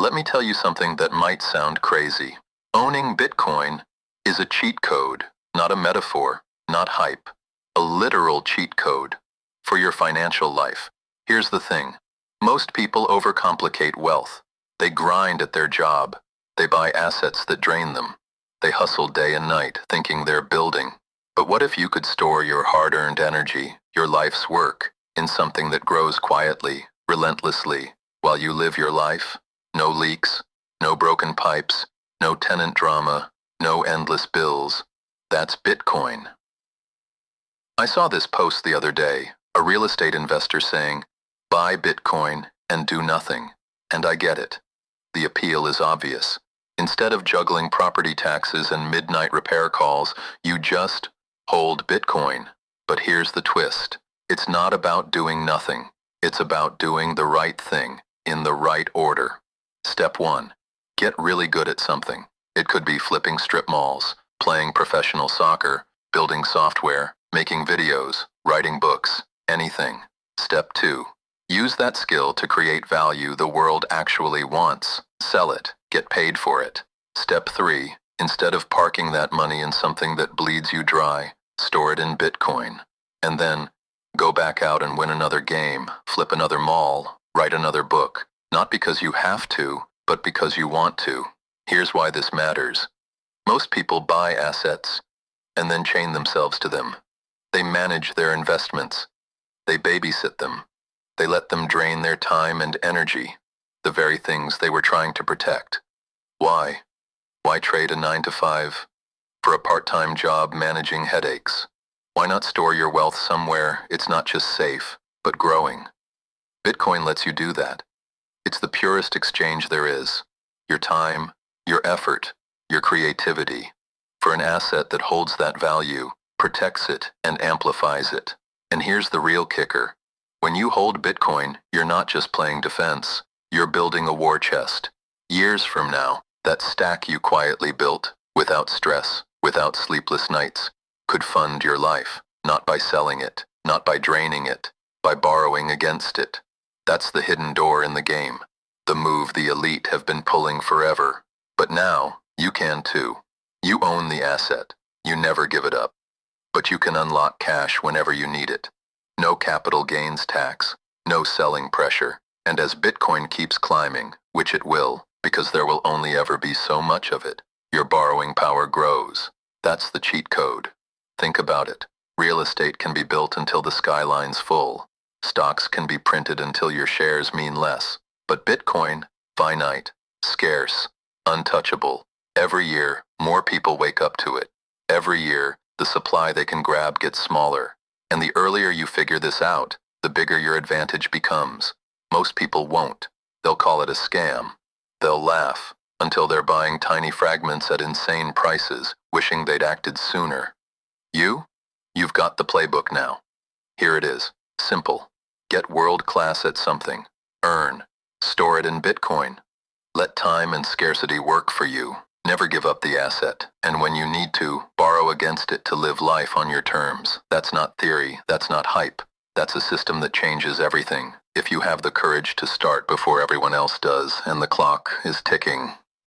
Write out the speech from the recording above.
let me tell you something that might sound crazy. Owning Bitcoin is a cheat code, not a metaphor, not hype. A literal cheat code for your financial life. Here's the thing. Most people overcomplicate wealth. They grind at their job. They buy assets that drain them. They hustle day and night thinking they're building. But what if you could store your hard-earned energy, your life's work, in something that grows quietly, relentlessly, while you live your life? No leaks, no broken pipes, no tenant drama, no endless bills. That's Bitcoin. I saw this post the other day, a real estate investor saying, "Buy Bitcoin and do nothing." And I get it. The appeal is obvious. Instead of juggling property taxes and midnight repair calls, you just hold Bitcoin. But here's the twist. It's not about doing nothing. It's about doing the right thing in the right order. Step 1. Get really good at something. It could be flipping strip malls, playing professional soccer, building software, making videos, writing books, anything. Step 2. Use that skill to create value the world actually wants. Sell it. Get paid for it. Step 3. Instead of parking that money in something that bleeds you dry, store it in Bitcoin. And then, go back out and win another game, flip another mall, write another book. Not because you have to, but because you want to. Here's why this matters. Most people buy assets and then chain themselves to them. They manage their investments. They babysit them. They let them drain their time and energy, the very things they were trying to protect. Why? Why trade a 9-to-5 for a part-time job managing headaches? Why not store your wealth somewhere it's not just safe, but growing? Bitcoin lets you do that. It's the purest exchange there is. Your time, your effort, your creativity, for an asset that holds that value, protects it, and amplifies it. And here's the real kicker. When you hold Bitcoin, you're not just playing defense. You're building a war chest. Years from now, that stack you quietly built, without stress, without sleepless nights, could fund your life, not by selling it, not by draining it, by borrowing against it. That's the hidden door in the game. The move the elite have been pulling forever. But now, you can too. You own the asset. You never give it up. But you can unlock cash whenever you need it. No capital gains tax, no selling pressure. And as Bitcoin keeps climbing, which it will, because there will only ever be so much of it, your borrowing power grows. That's the cheat code. Think about it. Real estate can be built until the skyline's full. Stocks can be printed until your shares mean less. But Bitcoin, finite, scarce, untouchable. Every year, more people wake up to it. Every year, the supply they can grab gets smaller. And the earlier you figure this out, the bigger your advantage becomes. Most people won't. They'll call it a scam. They'll laugh until they're buying tiny fragments at insane prices, wishing they'd acted sooner. You've got the playbook now. Here it is. Simple. Get world-class at something. Earn. Store it in Bitcoin. Let time and scarcity work for you. Never give up the asset. And when you need to, borrow against it to live life on your terms. That's not theory. That's not hype. That's a system that changes everything. If you have the courage to start before everyone else does and the clock is ticking.